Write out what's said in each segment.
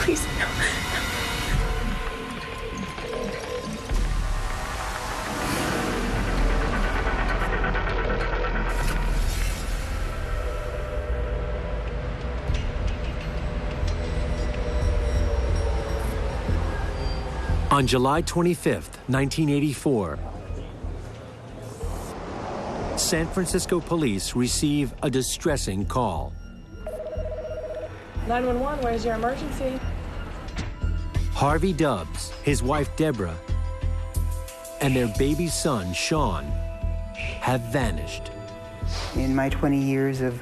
Please, no. On July 25th, 1984, San Francisco police receive a distressing call. 911, where's your emergency? Harvey Dubbs, his wife Deborah, and their baby son Sean have vanished. In my 20 years of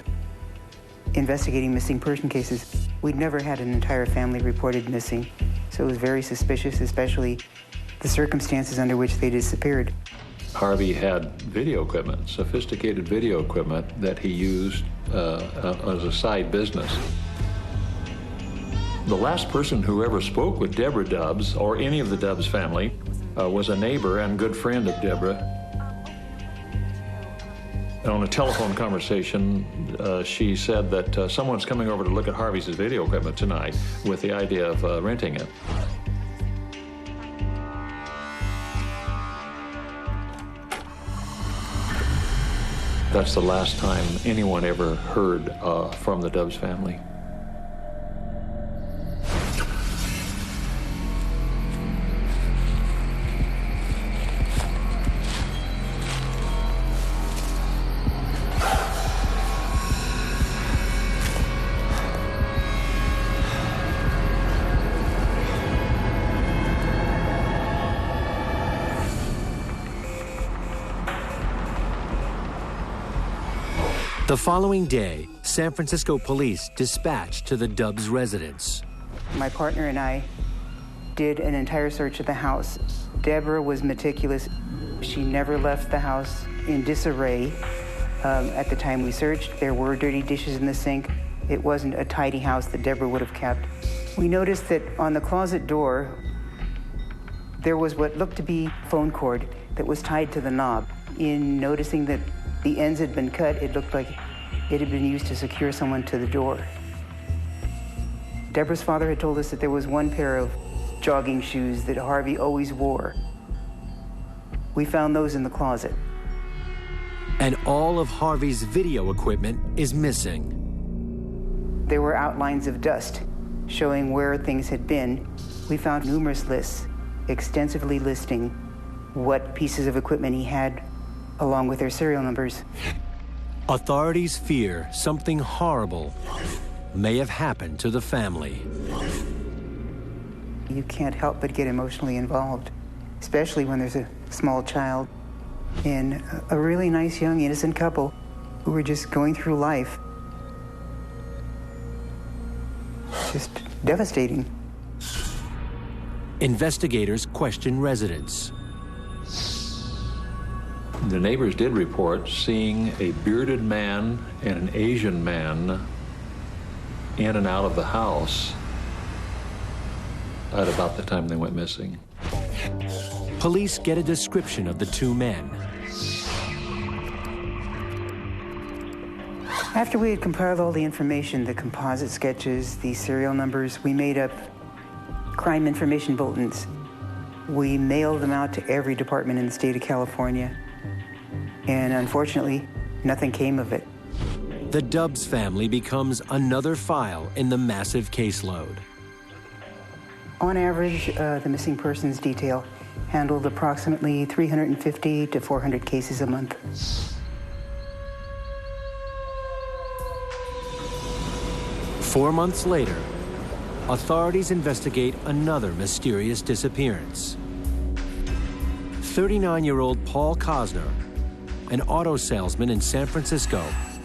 investigating missing person cases, we'd never had an entire family reported missing. So it was very suspicious, especially the circumstances under which they disappeared. Harvey had video equipment, sophisticated video equipment that he used as a side business. The last person who ever spoke with Deborah Dubbs or any of the Dubbs family was a neighbor and good friend of Deborah. On a telephone conversation, she said that someone's coming over to look at Harvey's video equipment tonight with the idea of renting it. That's the last time anyone ever heard from the Dubbs family. The following day, San Francisco police dispatched to the Dubbs residence. My partner and I did an entire search of the house. Deborah was meticulous. She never left the house in disarray. At the time we searched, there were dirty dishes in the sink. It wasn't a tidy house that Deborah would have kept. We noticed that on the closet door, there was what looked to be phone cord that was tied to the knob. In noticing that the ends had been cut, it looked like it had been used to secure someone to the door. Deborah's father had told us that there was one pair of jogging shoes that Harvey always wore. We found those in the closet. And all of Harvey's video equipment is missing. There were outlines of dust showing where things had been. We found numerous lists, extensively listing what pieces of equipment he had, along with their serial numbers. Authorities fear something horrible may have happened to the family. You can't help but get emotionally involved, especially when there's a small child and a really nice, young, innocent couple who were just going through life. It's just devastating. Investigators question residents. The neighbors did report seeing a bearded man and an Asian man in and out of the house at about the time they went missing. Police get a description of the two men. After we had compiled all the information, the composite sketches, the serial numbers, we made up crime information bulletins. We mailed them out to every department in the state of California. And unfortunately, nothing came of it. The Dubbs family becomes another file in the massive caseload. On average, the missing persons detail handled approximately 350 to 400 cases a month. Four months later, authorities investigate another mysterious disappearance. 39-year-old Paul Cosner, an auto salesman in San Francisco,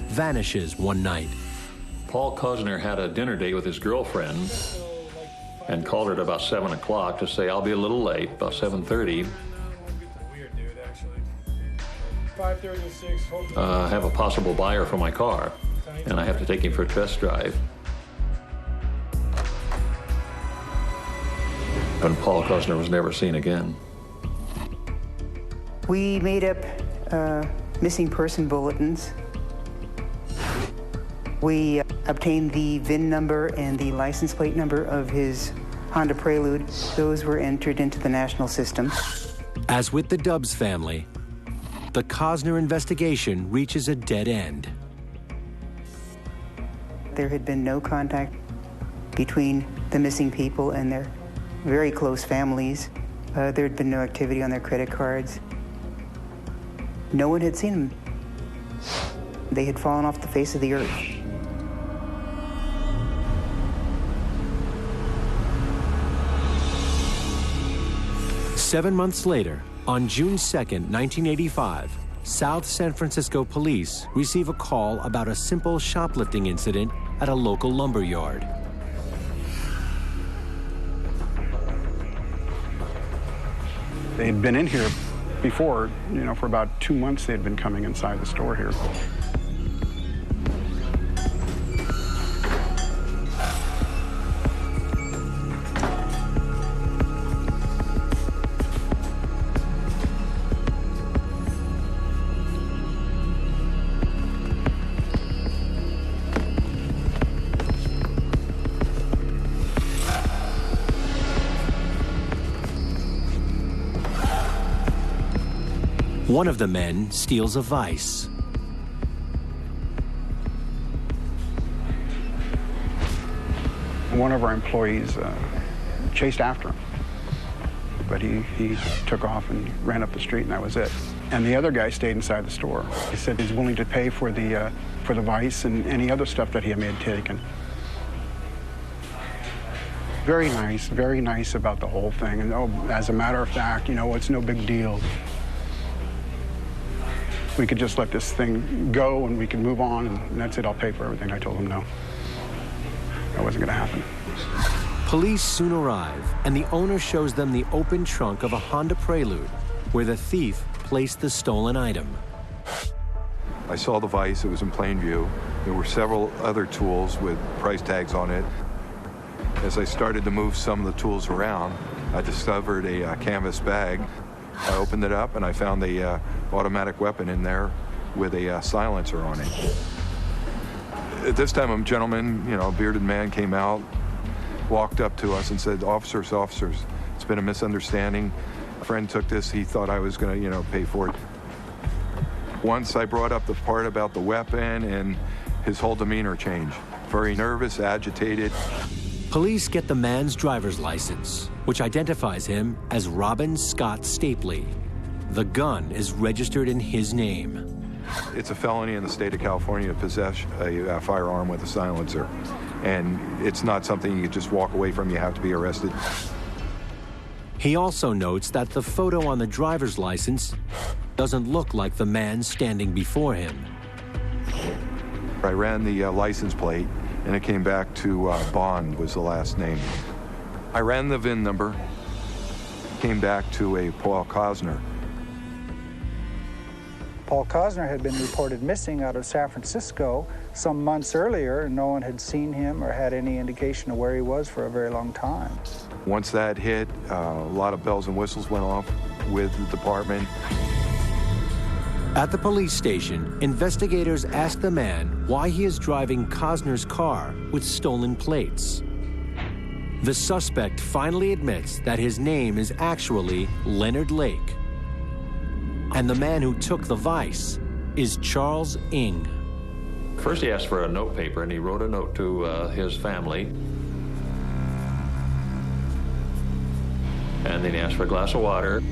vanishes one night. Paul Cosner had a dinner date with his girlfriend and called her at about 7 o'clock to say, I'll be a little late, about 7:30. I have a possible buyer for my car, and I have to take him for a test drive. And Paul Cosner was never seen again. We made up missing person bulletins. We obtained the VIN number and the license plate number of his Honda Prelude. Those were entered into the national system. As with the Dubs family, the Cosner investigation reaches a dead end. There had been no contact between the missing people and their very close families. There had been no activity on their credit cards. No one had seen them. They had fallen off the face of the earth. Seven months later, on June 2nd, 1985, South San Francisco police receive a call about a simple shoplifting incident at a local lumber yard. They had been in here before, for about 2 months they had been coming inside the store here. One of the men steals a vise. One of our employees chased after him, but he took off and ran up the street, and that was it. And the other guy stayed inside the store. He said he's willing to pay for the vise and any other stuff that he may have taken. Very nice about the whole thing. And as a matter of fact, it's no big deal. We could just let this thing go and we could move on, and that's it, I'll pay for everything. I told him no. That wasn't gonna happen. Police soon arrive, and the owner shows them the open trunk of a Honda Prelude, where the thief placed the stolen item. I saw the vise, it was in plain view. There were several other tools with price tags on it. As I started to move some of the tools around, I discovered a canvas bag. I opened it up and I found the automatic weapon in there with a silencer on it. At this time, a gentleman, a bearded man came out, walked up to us and said, officers, it's been a misunderstanding. A friend took this, he thought I was gonna, pay for it. Once I brought up the part about the weapon, and his whole demeanor changed. Very nervous, agitated. Police get the man's driver's license, which identifies him as Robin Scott Stapley. The gun is registered in his name. It's a felony in the state of California to possess a firearm with a silencer. And it's not something you can just walk away from. You have to be arrested. He also notes that the photo on the driver's license doesn't look like the man standing before him. I ran the license plate, and it came back to Bond was the last name. I ran the VIN number, came back to a Paul Cosner. Paul Cosner had been reported missing out of San Francisco some months earlier, and no one had seen him or had any indication of where he was for a very long time. Once that hit, a lot of bells and whistles went off with the department. At the police station, investigators ask the man why he is driving Cosner's car with stolen plates. The suspect finally admits that his name is actually Leonard Lake, and the man who took the vise is Charles Ng. First he asked for a note paper, and he wrote a note to his family. And then he asked for a glass of water.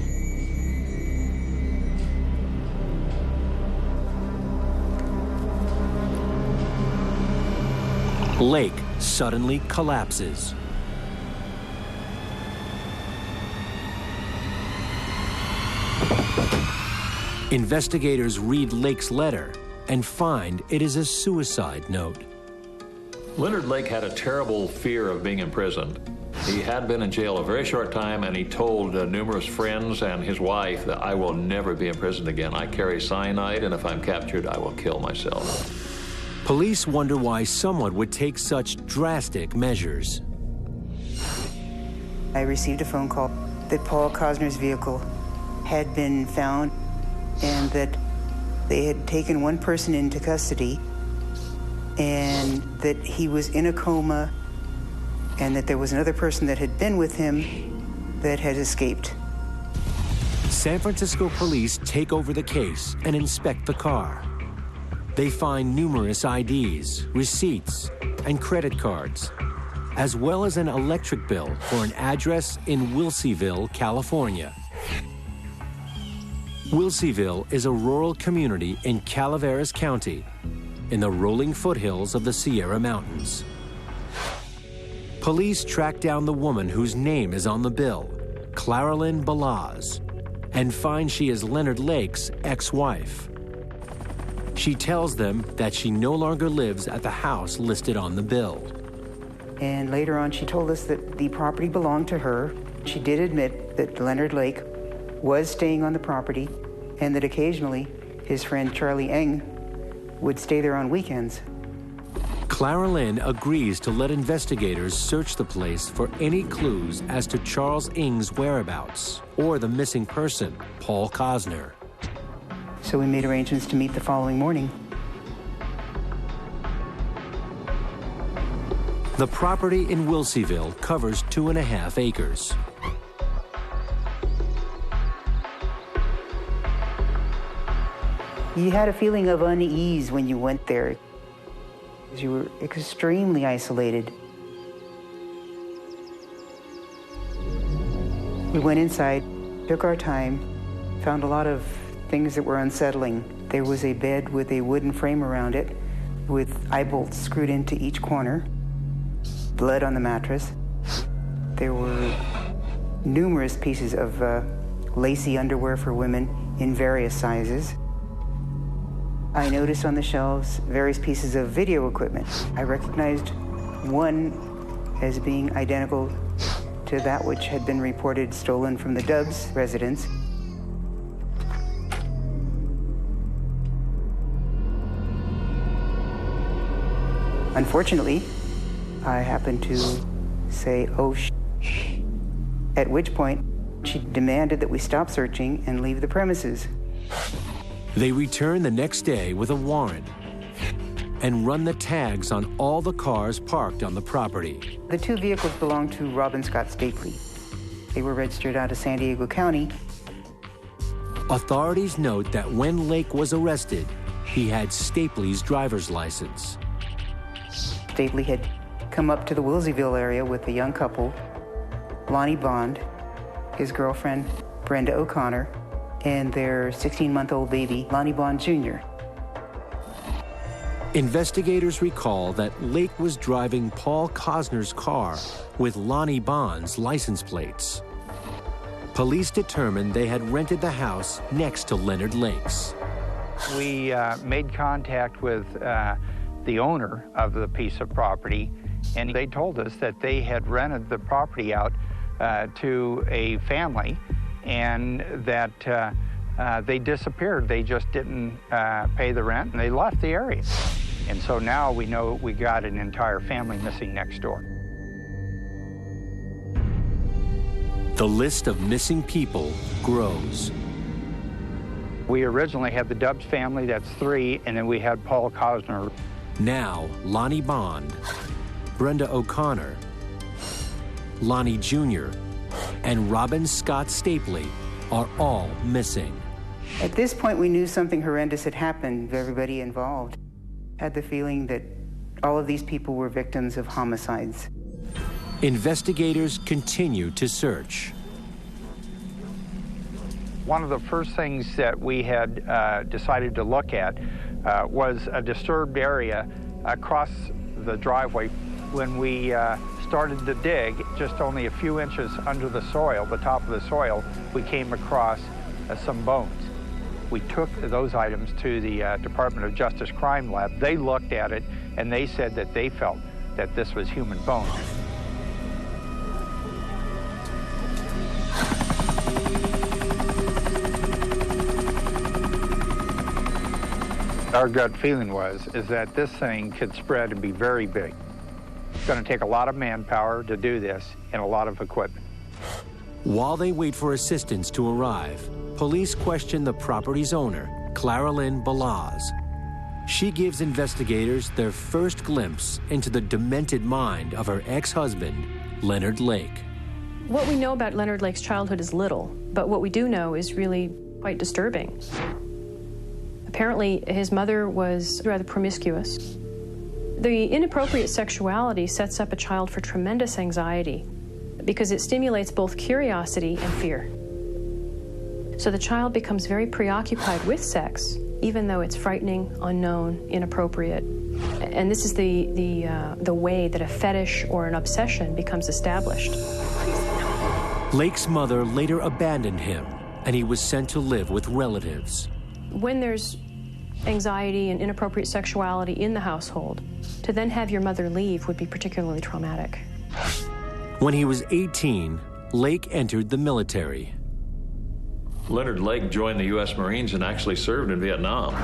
Lake suddenly collapses. Investigators read Lake's letter and find it is a suicide note. Leonard Lake had a terrible fear of being imprisoned. He had been in jail a very short time, and he told numerous friends and his wife that I will never be imprisoned again. I carry cyanide, and if I'm captured, I will kill myself. Police wonder why someone would take such drastic measures. I received a phone call that Paul Cosner's vehicle had been found and that they had taken one person into custody and that he was in a coma, and that there was another person that had been with him that had escaped. San Francisco police take over the case and inspect the car. They find numerous IDs, receipts, and credit cards, as well as an electric bill for an address in Wilseyville, California. Wilseyville is a rural community in Calaveras County, in the rolling foothills of the Sierra Mountains. Police track down the woman whose name is on the bill, Claralyn Balazs, and find she is Leonard Lake's ex-wife. She tells them that she no longer lives at the house listed on the bill. And later on, she told us that the property belonged to her. She did admit that Leonard Lake was staying on the property, and that occasionally his friend Charlie Eng would stay there on weekends. Claralyn agrees to let investigators search the place for any clues as to Charles Eng's whereabouts or the missing person, Paul Cosner. So we made arrangements to meet the following morning. The property in Wilseyville covers 2.5 acres. You had a feeling of unease when you went there. You were extremely isolated. We went inside, took our time, found a lot of things that were unsettling. There was a bed with a wooden frame around it with eye bolts screwed into each corner, blood on the mattress. There were numerous pieces of lacy underwear for women in various sizes. I noticed on the shelves various pieces of video equipment. I recognized one as being identical to that which had been reported stolen from the Dubs residence. Unfortunately, I happened to say, "Oh, at which point she demanded that we stop searching and leave the premises. They return the next day with a warrant and run the tags on all the cars parked on the property. The two vehicles belonged to Robin Scott Stapley. They were registered out of San Diego County. Authorities note that when Lake was arrested, he had Stapley's driver's license. Stapley had come up to the Wilseyville area with a young couple, Lonnie Bond, his girlfriend, Brenda O'Connor, and their 16-month-old baby, Lonnie Bond Jr. Investigators recall that Lake was driving Paul Cosner's car with Lonnie Bond's license plates. Police determined they had rented the house next to Leonard Lake's. We made contact with the owner of the piece of property, and they told us that they had rented the property out to a family, and that they disappeared. They just didn't pay the rent, and they left the area. And so now we know we got an entire family missing next door. The list of missing people grows. We originally had the Dubs family, that's 3, and then we had Paul Cosner. Now, Lonnie Bond, Brenda O'Connor, Lonnie Jr., and Robin Scott Stapley are all missing. At this point, we knew something horrendous had happened. Everybody involved had the feeling that all of these people were victims of homicides. Investigators continue to search. One of the first things that we had decided to look at was a disturbed area across the driveway. When we started to dig, just only a few inches under the soil, the top of the soil, we came across some bones. We took those items to the Department of Justice Crime Lab. They looked at it, and they said that they felt that this was human bone. Our gut feeling is that this thing could spread and be very big. It's going to take a lot of manpower to do this and a lot of equipment. While they wait for assistance to arrive, police question the property's owner, Claralyn Balazs. She gives investigators their first glimpse into the demented mind of her ex-husband, Leonard Lake. What we know about Leonard Lake's childhood is little, but what we do know is really quite disturbing. Apparently, his mother was rather promiscuous. The inappropriate sexuality sets up a child for tremendous anxiety because it stimulates both curiosity and fear. So the child becomes very preoccupied with sex, even though it's frightening, unknown, inappropriate. And this is the way that a fetish or an obsession becomes established. Lake's mother later abandoned him, and he was sent to live with relatives. When there's anxiety and inappropriate sexuality in the household, to then have your mother leave would be particularly traumatic. When he was 18, Lake entered the military. Leonard Lake joined the U.S. Marines and actually served in Vietnam.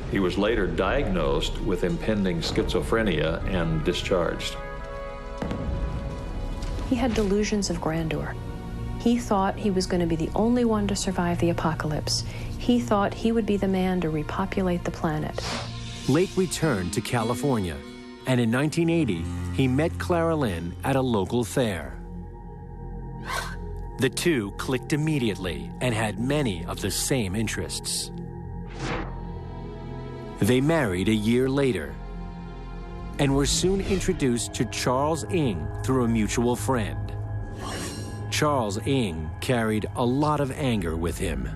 He was later diagnosed with impending schizophrenia and discharged. He had delusions of grandeur. He thought he was going to be the only one to survive the apocalypse. He thought he would be the man to repopulate the planet. Lake returned to California, and in 1980, he met Clara Lynn at a local fair. The two clicked immediately and had many of the same interests. They married a year later and were soon introduced to Charles Ng through a mutual friend. Charles Ng carried a lot of anger with him.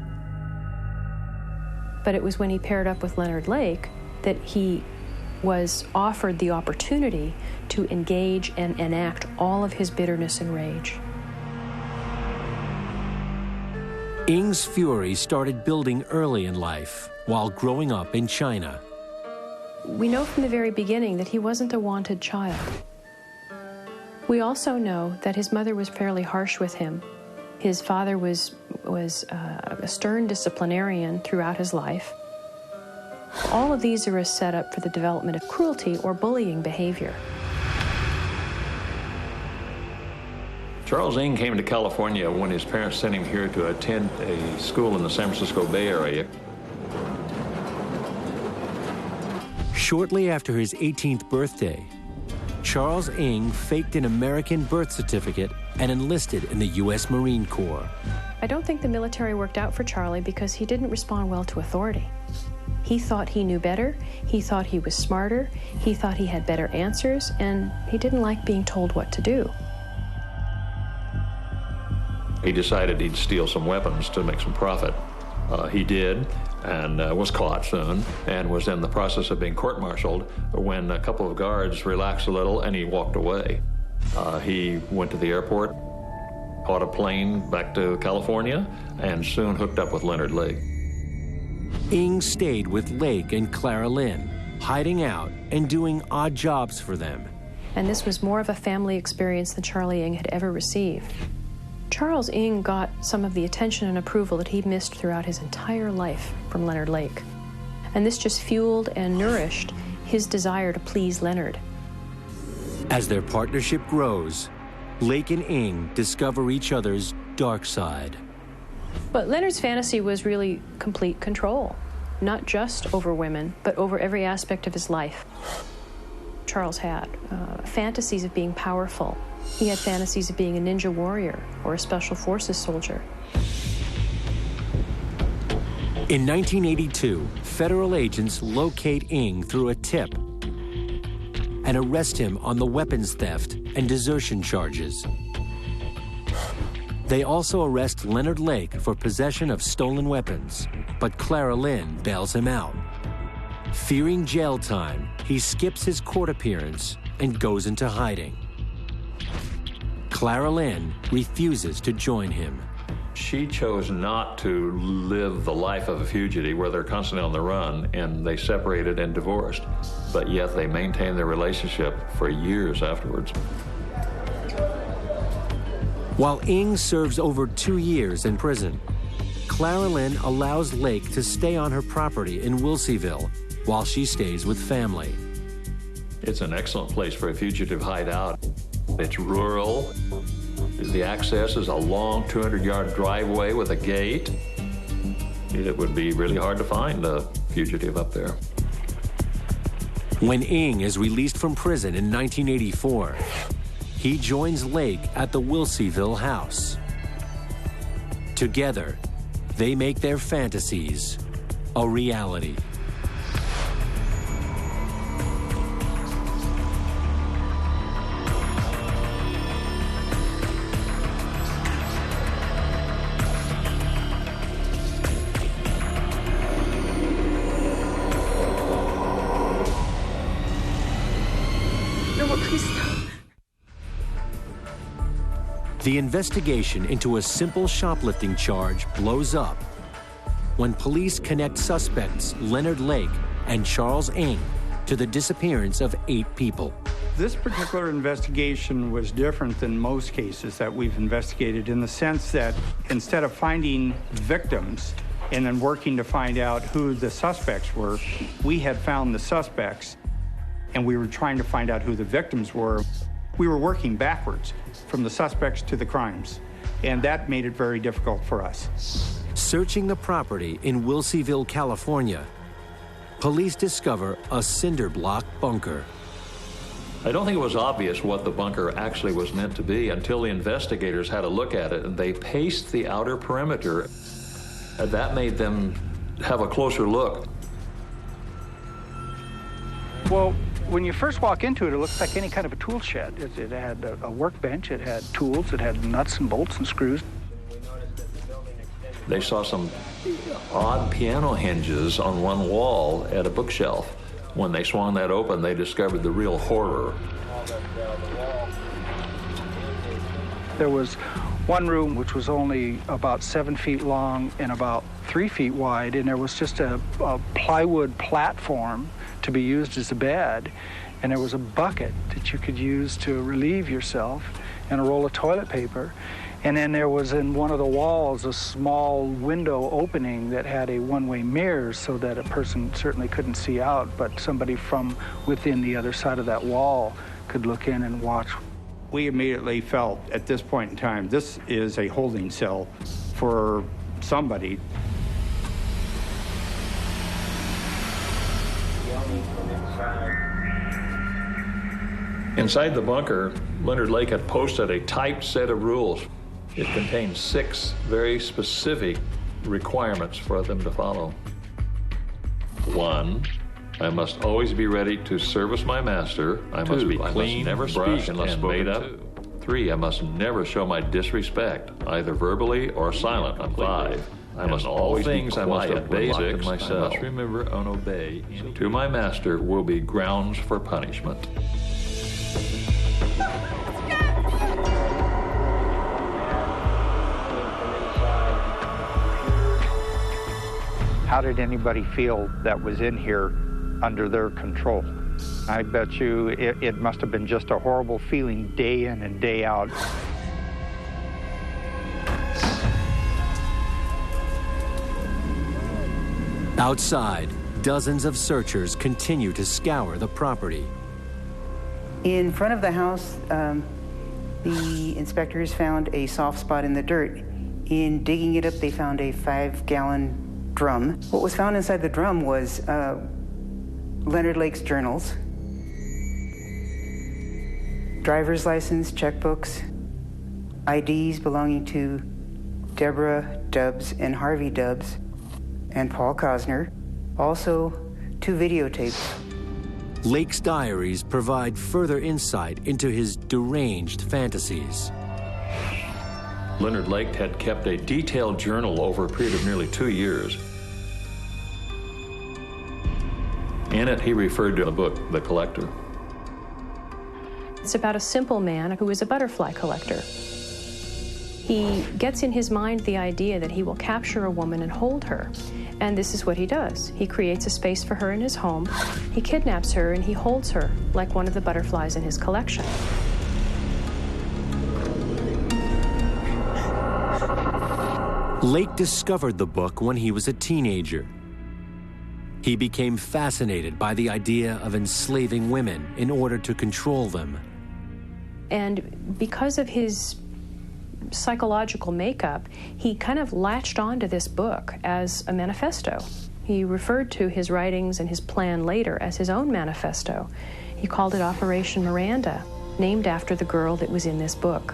But it was when he paired up with Leonard Lake that he was offered the opportunity to engage and enact all of his bitterness and rage. Ng's fury started building early in life while growing up in China. We know from the very beginning that he wasn't a wanted child. We also know that his mother was fairly harsh with him. His father was a stern disciplinarian throughout his life. All of these are a setup for the development of cruelty or bullying behavior. Charles Ng came to California when his parents sent him here to attend a school in the San Francisco Bay Area. Shortly after his 18th birthday, Charles Ng faked an American birth certificate and enlisted in the U.S. Marine Corps. I don't think the military worked out for Charlie because he didn't respond well to authority. He thought he knew better, he thought he was smarter, he thought he had better answers, and he didn't like being told what to do. He decided he'd steal some weapons to make some profit. He did, and was caught soon, and was in the process of being court-martialed when a couple of guards relaxed a little and he walked away. He went to the airport, caught a plane back to California, and soon hooked up with Leonard Lake. Ng stayed with Lake and Clara Lynn, hiding out and doing odd jobs for them. And this was more of a family experience than Charlie Ng had ever received. Charles Ng got some of the attention and approval that he missed throughout his entire life from Leonard Lake. And this just fueled and nourished his desire to please Leonard. As their partnership grows, Lake and Ng discover each other's dark side. But Leonard's fantasy was really complete control, not just over women, but over every aspect of his life. Charles had fantasies of being powerful. He had fantasies of being a ninja warrior or a special forces soldier. In 1982, federal agents locate Ng through a tip and arrest him on the weapons theft and desertion charges. They also arrest Leonard Lake for possession of stolen weapons, but Clara Lynn bails him out. Fearing jail time, he skips his court appearance and goes into hiding. Clara Lynn refuses to join him. She chose not to live the life of a fugitive where they're constantly on the run, and they separated and divorced, but yet they maintained their relationship for years afterwards. While Ng serves over 2 years in prison, Clara Lynn allows Lake to stay on her property in Wilseyville while she stays with family. It's an excellent place for a fugitive hideout. It's rural. The access is a long 200-yard driveway with a gate. it would be really hard to find a fugitive up there. When Ng is released from prison in 1984, he joins Lake at the Wilseyville house. Together, they make their fantasies a reality. The investigation into a simple shoplifting charge blows up when police connect suspects Leonard Lake and Charles Ng to the disappearance of 8 people. This particular investigation was different than most cases that we've investigated in the sense that instead of finding victims and then working to find out who the suspects were, we had found the suspects and we were trying to find out who the victims were. We were working backwards from the suspects to the crimes, and that made it very difficult for us. Searching the property in Wilseyville, California, police discover a cinder block bunker. I don't think it was obvious what the bunker actually was meant to be until the investigators had a look at it, and they paced the outer perimeter. That made them have a closer look. Well, when you first walk into it, it looks like any kind of a tool shed. It had a workbench, it had tools, it had nuts and bolts and screws. They saw some odd piano hinges on one wall at a bookshelf. When they swung that open, they discovered the real horror. There was one room which was only about 7 feet long and about 3 feet wide, and there was just a plywood platform to be used as a bed, and there was a bucket that you could use to relieve yourself and a roll of toilet paper. And then there was in one of the walls a small window opening that had a one-way mirror so that a person certainly couldn't see out, but somebody from within the other side of that wall could look in and watch. We immediately felt at this point in time, this is a holding cell for somebody. Inside the bunker, Leonard Lake had posted a typed set of rules. It contained 6 very specific requirements for them to follow. 1, I must always be ready to service my master. I must be clean, never brushed, and made up. 3, I must never show my disrespect, either verbally or silent. 5, I must always be quiet, I must obey myself. I must remember and obey. To my master will be grounds for punishment. How did anybody feel that was in here under their control? I bet you it must have been just a horrible feeling day in and day out. Outside, dozens of searchers continue to scour the property. In front of the house, the inspectors found a soft spot in the dirt. In digging it up, they found a 5-gallon drum. What was found inside the drum was Leonard Lake's journals, driver's license, checkbooks, IDs belonging to Deborah Dubbs and Harvey Dubbs and Paul Cosner, also 2 videotapes. Lake's diaries provide further insight into his deranged fantasies. Leonard Lake had kept a detailed journal over a period of nearly 2 years. In it, he referred to the book, The Collector. It's about a simple man who is a butterfly collector. He gets in his mind the idea that he will capture a woman and hold her. And this is what he does. He creates a space for her in his home. He kidnaps her and he holds her like one of the butterflies in his collection. Lake discovered the book when he was a teenager. He became fascinated by the idea of enslaving women in order to control them. And because of his psychological makeup, he kind of latched onto this book as a manifesto. He referred to his writings and his plan later as his own manifesto. He called it Operation Miranda, named after the girl that was in this book.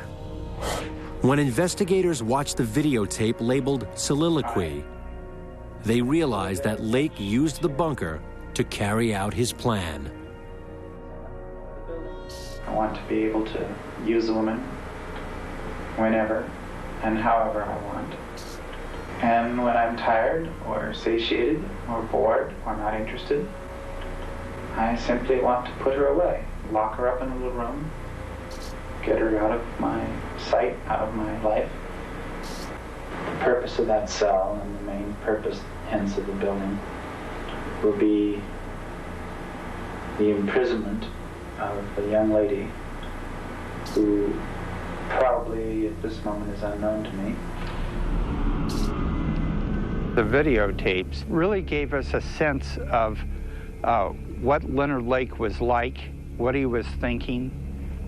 When investigators watched the videotape labeled Soliloquy, they realized that Lake used the bunker to carry out his plan. I want to be able to use a woman whenever and however I want. And when I'm tired or satiated or bored or not interested, I simply want to put her away, lock her up in a little room, get her out of my sight, out of my life. The purpose of that cell and the main purpose, hence, of the building will be the imprisonment of a young lady who probably at this moment is unknown to me. The videotapes really gave us a sense of what Leonard Lake was like, what he was thinking,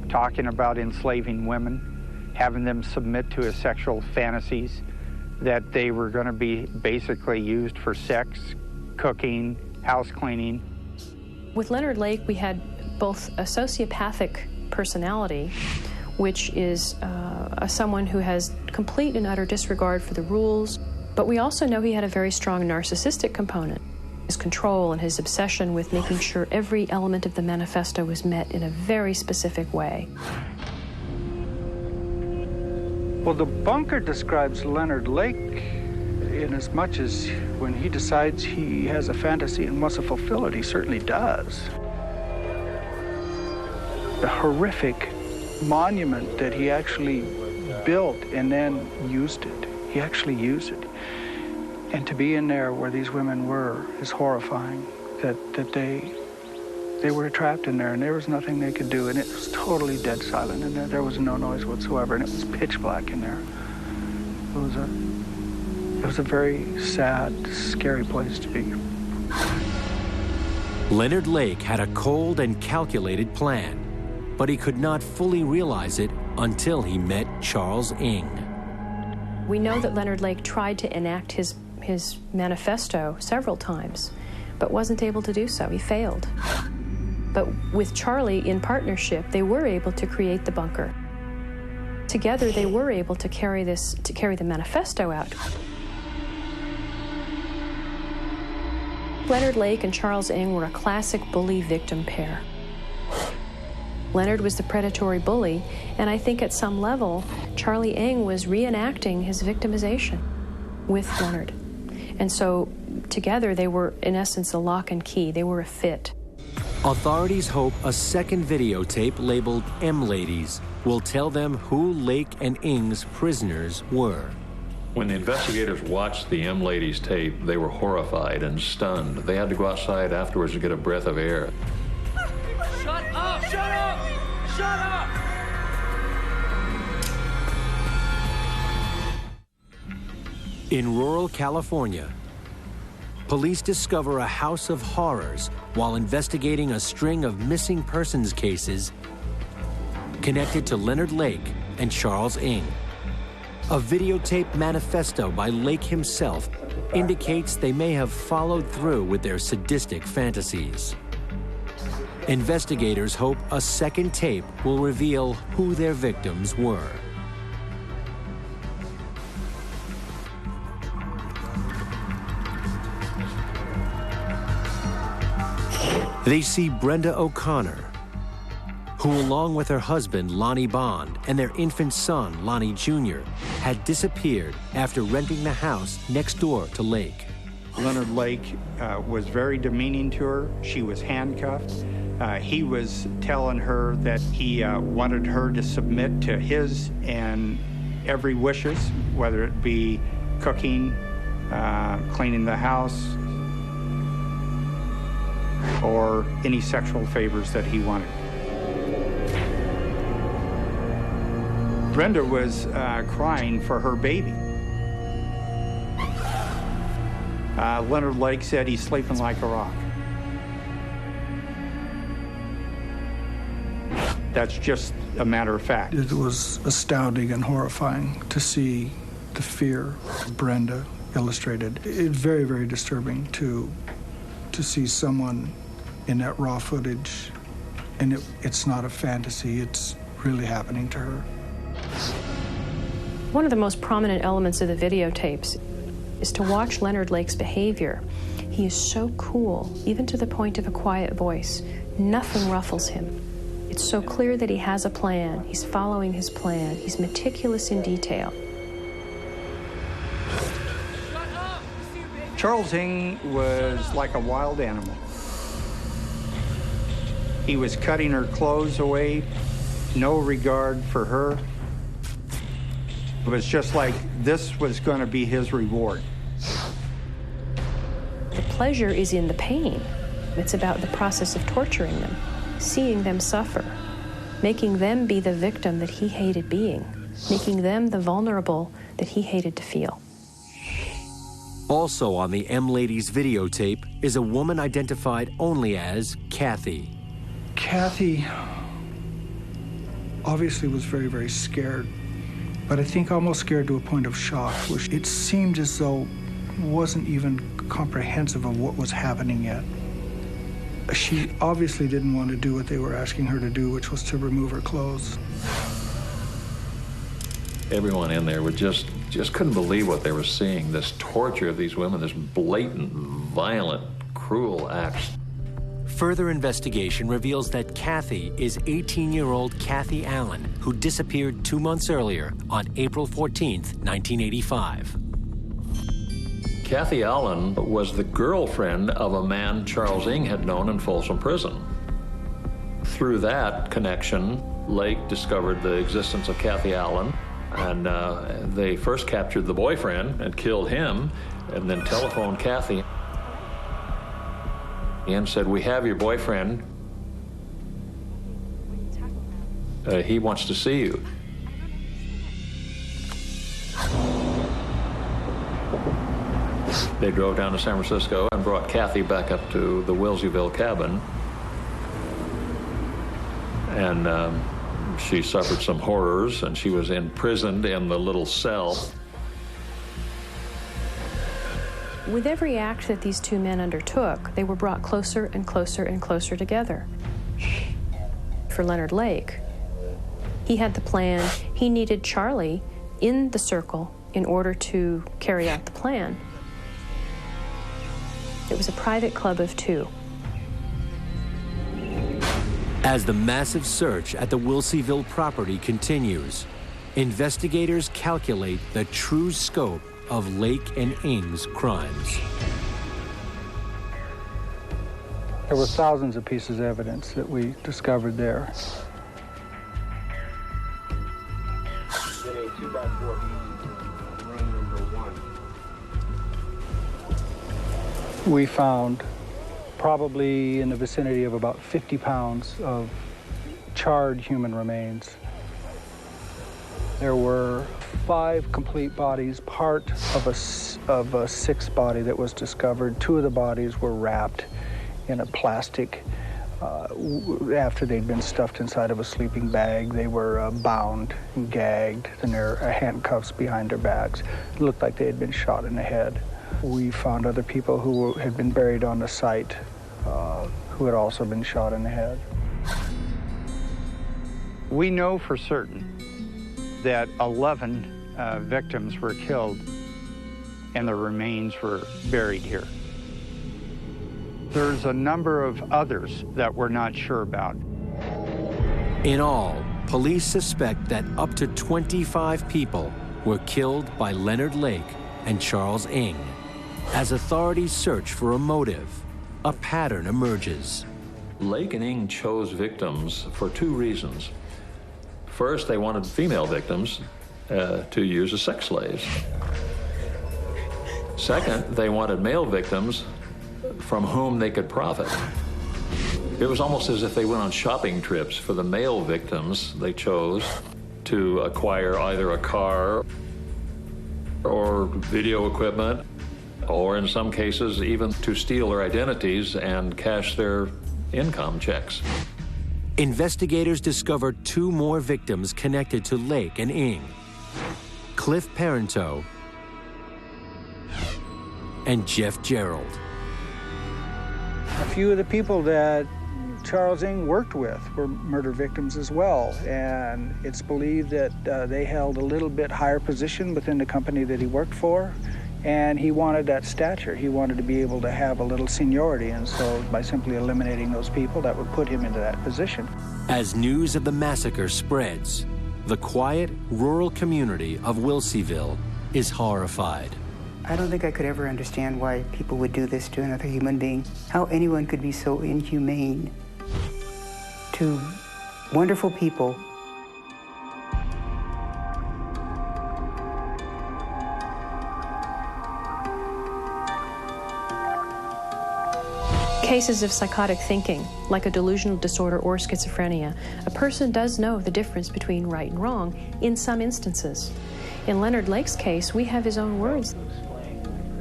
talking about enslaving women, having them submit to his sexual fantasies, that they were going to be basically used for sex, cooking, house cleaning. With Leonard Lake, we had both a sociopathic personality, which is someone who has complete and utter disregard for the rules, but we also know he had a very strong narcissistic component. His control and his obsession with making sure every element of the manifesto was met in a very specific way. Well, the bunker describes Leonard Lake in as much as when he decides he has a fantasy and wants to fulfill it, he certainly does. The horrific monument that he actually built and then used it. He actually used it. And to be in there where these women were is horrifying, that they were trapped in there and there was nothing they could do, and it was totally dead silent in there. There was no noise whatsoever, and it was pitch black in there. It was a very sad, scary place to be. Leonard Lake had a cold and calculated plan, but he could not fully realize it until he met Charles Ng. We know that Leonard Lake tried to enact his manifesto several times, but wasn't able to do so. He failed. But with Charlie in partnership, they were able to create the bunker. Together, they were able to carry the manifesto out. Leonard Lake and Charles Ng were a classic bully-victim pair. Leonard was the predatory bully, and I think at some level, Charlie Ng was reenacting his victimization with Leonard. And so together they were, in essence, a lock and key. They were a fit. Authorities hope a second videotape labeled M-Ladies will tell them who Lake and Ng's prisoners were. When the investigators watched the M-Ladies tape, they were horrified and stunned. They had to go outside afterwards to get a breath of air. Shut up! Shut up! Shut up! In rural California, police discover a house of horrors while investigating a string of missing persons cases connected to Leonard Lake and Charles Ng. A videotape manifesto by Lake himself indicates they may have followed through with their sadistic fantasies. Investigators hope a second tape will reveal who their victims were. They see Brenda O'Connor, who along with her husband Lonnie Bond and their infant son Lonnie Jr. had disappeared after renting the house next door to Lake. Leonard Lake was very demeaning to her. She was handcuffed. He was telling her that he wanted her to submit to his and every wishes, whether it be cooking, cleaning the house, or any sexual favors that he wanted. Brenda was crying for her baby. Leonard Lake said he's sleeping like a rock. That's just a matter of fact. It was astounding and horrifying to see the fear Brenda illustrated. It's very, very disturbing to see someone in that raw footage, and it's not a fantasy, it's really happening to her. One of the most prominent elements of the videotapes is to watch Leonard Lake's behavior. He is so cool, even to the point of a quiet voice. Nothing ruffles him. It's so clear that he has a plan. He's following his plan. He's meticulous in detail. Charles Ng was like a wild animal. He was cutting her clothes away, no regard for her. It was just like this was going to be his reward. The pleasure is in the pain. It's about the process of torturing them, seeing them suffer, making them be the victim that he hated being, making them the vulnerable that he hated to feel. Also on the M Lady's videotape is a woman identified only as Kathy. Kathy obviously was very, very scared, but I think almost scared to a point of shock, which it seemed as though wasn't even comprehensive of what was happening yet. She obviously didn't want to do what they were asking her to do, which was to remove her clothes. Everyone in there would just couldn't believe what they were seeing, this torture of these women, this blatant, violent, cruel acts. Further investigation reveals that Kathy is 18-year-old Kathy Allen, who disappeared 2 months earlier on April 14th, 1985. Kathy Allen was the girlfriend of a man Charles Ng had known in Folsom Prison. Through that connection, Lake discovered the existence of Kathy Allen, and they first captured the boyfriend and killed him, and then telephoned Kathy and said, "We have your boyfriend. He wants to see you." They drove down to San Francisco and brought Kathy back up to the Wilseyville cabin. And she suffered some horrors, and she was imprisoned in the little cell. With every act that these two men undertook, they were brought closer and closer and closer together. For Leonard Lake, he had the plan. He needed Charlie in the circle in order to carry out the plan. It was a private club of two. As the massive search at the Wilseyville property continues, investigators calculate the true scope of Lake and Ng's crimes. There were thousands of pieces of evidence that we discovered there. We found probably in the vicinity of about 50 pounds of charred human remains. There were 5 complete bodies, part of a 6th body that was discovered. 2 of the bodies were wrapped in a plastic. After they'd been stuffed inside of a sleeping bag, they were bound and gagged, and there are handcuffs behind their backs. It looked like they had been shot in the head. We found other people who had been buried on the site who had also been shot in the head. We know for certain that 11 victims were killed and the remains were buried here. There's a number of others that we're not sure about. In all, police suspect that up to 25 people were killed by Leonard Lake and Charles Ng. As authorities search for a motive, a pattern emerges. Lake and Ng chose victims for 2 reasons. First, they wanted female victims to use as sex slaves. Second, they wanted male victims from whom they could profit. It was almost as if they went on shopping trips. For the male victims, they chose to acquire either a car or video equipment, or in some cases, even to steal their identities and cash their income checks. Investigators discovered 2 more victims connected to Lake and Ng: Cliff Parento and Jeff Gerald. A few of the people that Charles Ng worked with were murder victims as well, and it's believed that they held a little bit higher position within the company that he worked for, and he wanted that stature. He wanted to be able to have a little seniority, and so by simply eliminating those people, that would put him into that position. As news of the massacre spreads, the quiet, rural community of Wilseyville is horrified. I don't think I could ever understand why people would do this to another human being. How anyone could be so inhumane to wonderful people. Cases of psychotic thinking, like a delusional disorder or schizophrenia, a person does know the difference between right and wrong in some instances. In Leonard Lake's case, we have his own words.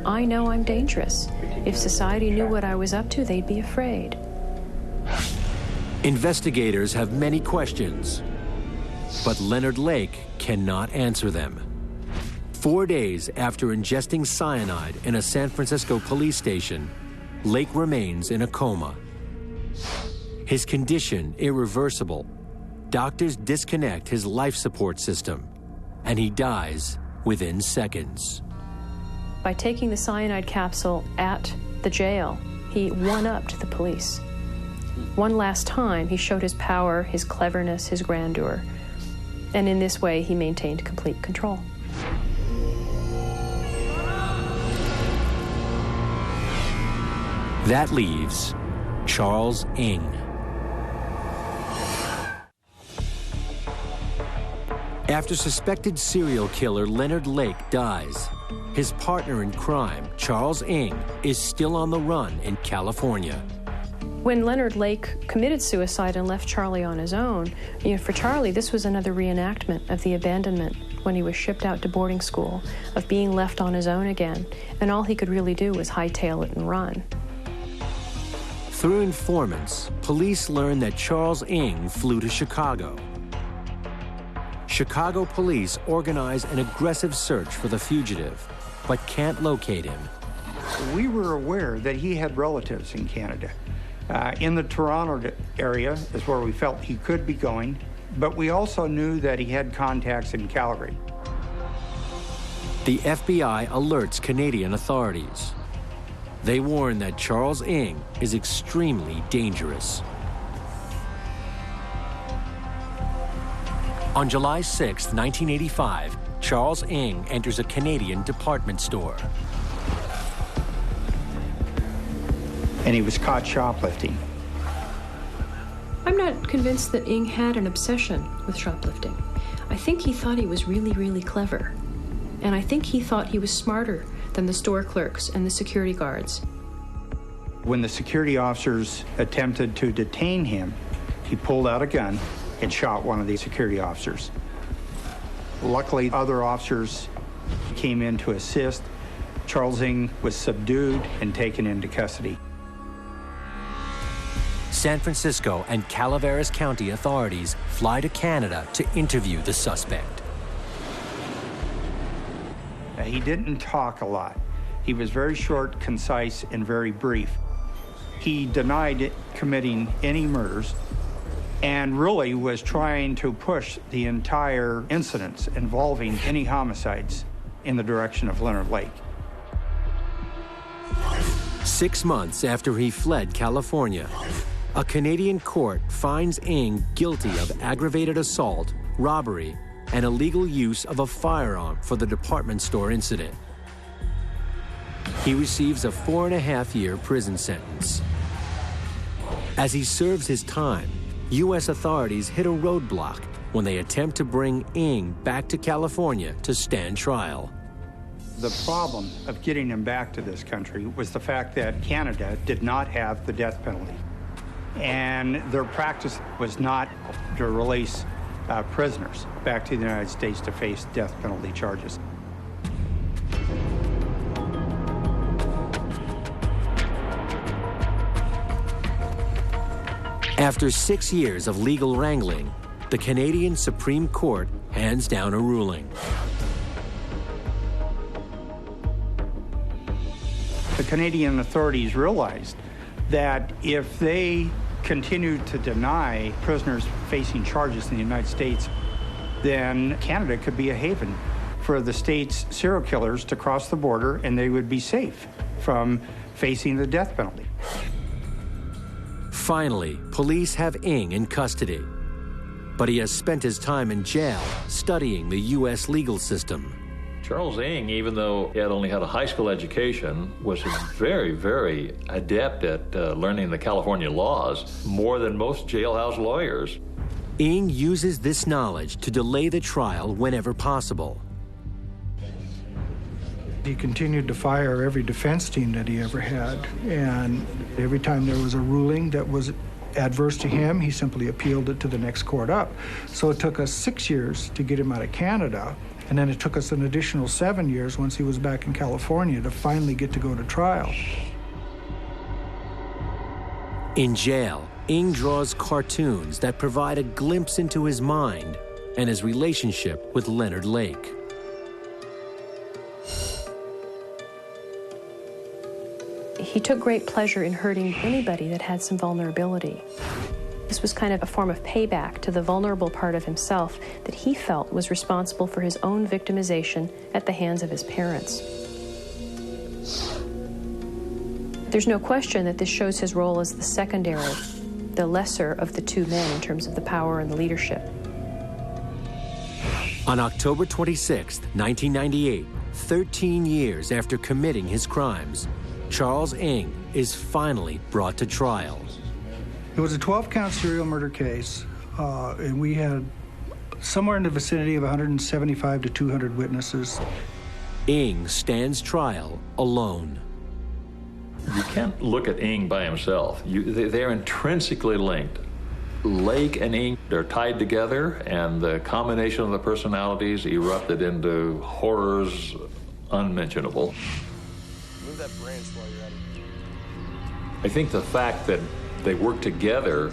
I know I'm dangerous. If society knew what I was up to, they'd be afraid. Investigators have many questions, but Leonard Lake cannot answer them. 4 days after ingesting cyanide in a San Francisco police station, Lake remains in a coma. His condition irreversible. Doctors disconnect his life support system, and he dies within seconds. By taking the cyanide capsule at the jail, he one-upped the police. One last time, he showed his power, his cleverness, his grandeur. And in this way, he maintained complete control. That leaves Charles Ng. After suspected serial killer Leonard Lake dies, his partner in crime, Charles Ng, is still on the run in California. When Leonard Lake committed suicide and left Charlie on his own, for Charlie, this was another reenactment of the abandonment when he was shipped out to boarding school, of being left on his own again, and all he could really do was hightail it and run. Through informants, police learned that Charles Ng flew to Chicago. Chicago police organize an aggressive search for the fugitive, but can't locate him. We were aware that he had relatives in Canada. In the Toronto area is where we felt he could be going, but we also knew that he had contacts in Calgary. The FBI alerts Canadian authorities. They warn that Charles Ng is extremely dangerous. On July 6, 1985, Charles Ng enters a Canadian department store. And he was caught shoplifting. I'm not convinced that Ng had an obsession with shoplifting. I think he thought he was really, really clever. And I think he thought he was smarter than the store clerks and the security guards. When the security officers attempted to detain him, he pulled out a gun and shot one of the security officers. Luckily, other officers came in to assist. Charles Ng was subdued and taken into custody. San Francisco and Calaveras County authorities fly to Canada to interview the suspect. He didn't talk a lot. He was very short, concise, and very brief. He denied committing any murders and really was trying to push the entire incidents involving any homicides in the direction of Leonard Lake. 6 months after he fled California, a Canadian court finds Ng guilty of aggravated assault, robbery, and illegal use of a firearm for the department store incident. He receives a 4.5-year prison sentence. As he serves his time, U.S. authorities hit a roadblock when they attempt to bring Ng back to California to stand trial. The problem of getting him back to this country was the fact that Canada did not have the death penalty. And their practice was not to release prisoners back to the United States to face death penalty charges. After 6 years of legal wrangling, the Canadian Supreme Court hands down a ruling. The Canadian authorities realized that if they continued to deny prisoners facing charges in the United States, then Canada could be a haven for the state's serial killers to cross the border, and they would be safe from facing the death penalty. Finally, police have Ng in custody, but he has spent his time in jail studying the U.S. legal system. Charles Ng, even though he had only had a high school education, was very, very adept at learning the California laws, more than most jailhouse lawyers. Ng uses this knowledge to delay the trial whenever possible. He continued to fire every defense team that he ever had, and every time there was a ruling that was adverse to him, he simply appealed it to the next court up. So it took us 6 years to get him out of Canada, and then it took us an additional 7 years once he was back in California to finally get to go to trial. In jail, Ng draws cartoons that provide a glimpse into his mind and his relationship with Leonard Lake. He took great pleasure in hurting anybody that had some vulnerability. This was kind of a form of payback to the vulnerable part of himself that he felt was responsible for his own victimization at the hands of his parents. There's no question that this shows his role as the secondary, the lesser of the two men in terms of the power and the leadership. On October 26, 1998, 13 years after committing his crimes, Charles Ng is finally brought to trial. It was a 12-count serial murder case, and we had somewhere in the vicinity of 175 to 200 witnesses. Ng stands trial alone. You can't look at Ng by himself. They're intrinsically linked. Lake and Ng, they're tied together, and the combination of the personalities erupted into horrors unmentionable. Move that branch while you're at it. I think the fact that they worked together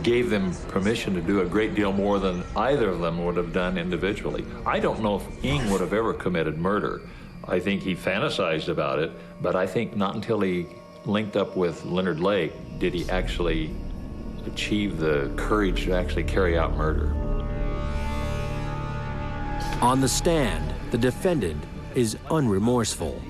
gave them permission to do a great deal more than either of them would have done individually. I don't know if Ng would have ever committed murder. I think he fantasized about it, but I think not until he linked up with Leonard Lake did he actually achieve the courage to actually carry out murder. On the stand, the defendant is unremorseful.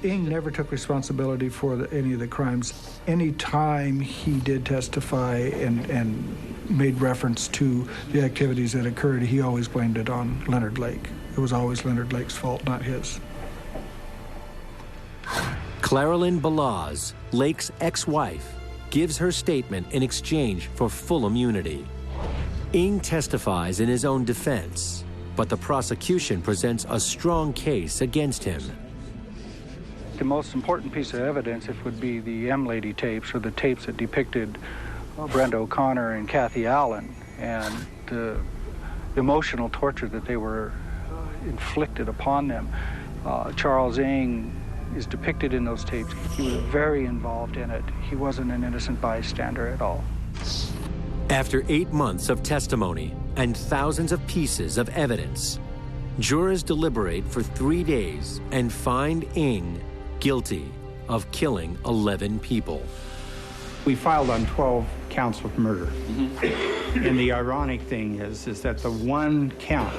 Ng never took responsibility for any of the crimes. Any time he did testify and made reference to the activities that occurred, he always blamed it on Leonard Lake. It was always Leonard Lake's fault, not his. Claralyn Balazs, Lake's ex-wife, gives her statement in exchange for full immunity. Ng testifies in his own defense, but the prosecution presents a strong case against him. The most important piece of evidence would be the M-Lady tapes, or the tapes that depicted Brenda O'Connor and Kathy Allen, and the emotional torture that they were inflicted upon them. Charles Ng is depicted in those tapes. He was very involved in it. He wasn't an innocent bystander at all. After 8 months of testimony and thousands of pieces of evidence, jurors deliberate for 3 days and find Ng guilty of killing 11 people. We filed on 12 counts of murder. And the ironic thing is that the one count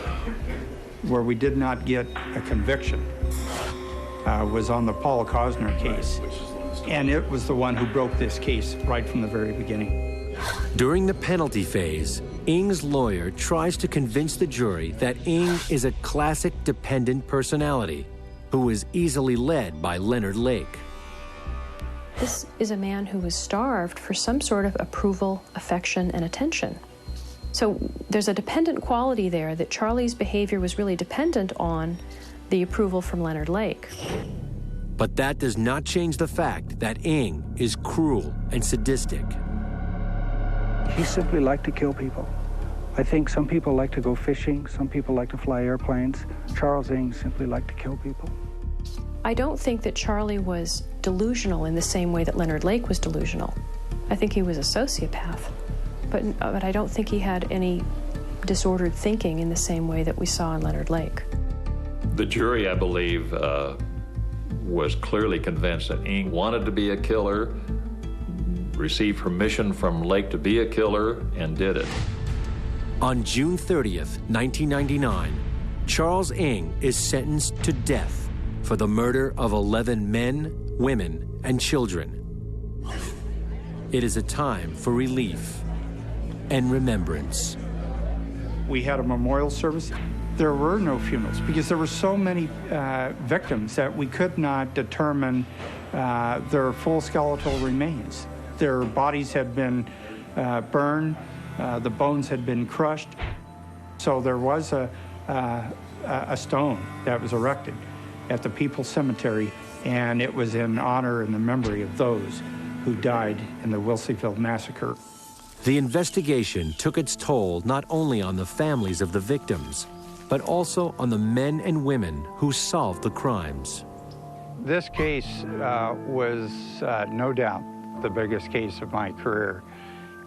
where we did not get a conviction was on the Paul Cosner case. And it was the one who broke this case right from the very beginning. During the penalty phase, Ng's lawyer tries to convince the jury that Ng is a classic dependent personality who is easily led by Leonard Lake. This is a man who was starved for some sort of approval, affection, and attention. So there's a dependent quality there that Charlie's behavior was really dependent on the approval from Leonard Lake. But that does not change the fact that Ng is cruel and sadistic. He simply liked to kill people. I think some people like to go fishing, some people like to fly airplanes. Charles Ng simply liked to kill people. I don't think that Charlie was delusional in the same way that Leonard Lake was delusional. I think he was a sociopath, but I don't think he had any disordered thinking in the same way that we saw in Leonard Lake. The jury, I believe, was clearly convinced that Ng wanted to be a killer, received permission from Lake to be a killer, and did it. On June 30th, 1999, Charles Ng is sentenced to death for the murder of 11 men, women, and children. It is a time for relief and remembrance. We had a memorial service. There were no funerals because there were so many victims that we could not determine their full skeletal remains. Their bodies had been burned, the bones had been crushed. So there was a stone that was erected at the People's Cemetery, and it was in honor and the memory of those who died in the Wilseyfield Massacre. The investigation took its toll not only on the families of the victims, but also on the men and women who solved the crimes. This case was no doubt the biggest case of my career.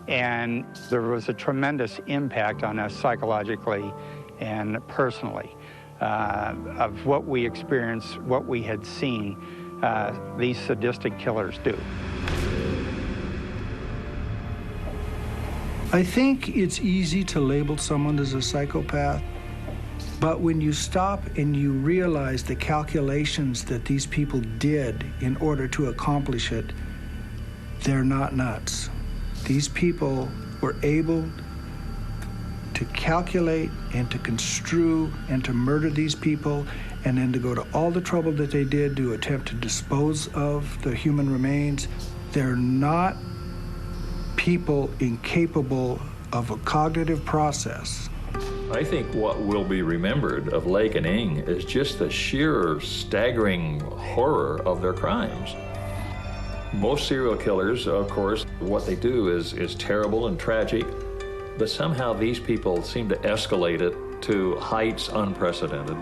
And there was a tremendous impact on us psychologically and personally of what we experienced, what we had seen these sadistic killers do. I think it's easy to label someone as a psychopath, but when you stop and you realize the calculations that these people did in order to accomplish it, they're not nuts. These people were able to calculate and to construe and to murder these people, and then to go to all the trouble that they did to attempt to dispose of the human remains. They're not people incapable of a cognitive process. I think what will be remembered of Lake and Ng is just the sheer staggering horror of their crimes. Most serial killers, of course, what they do is terrible and tragic, but somehow these people seem to escalate it to heights unprecedented.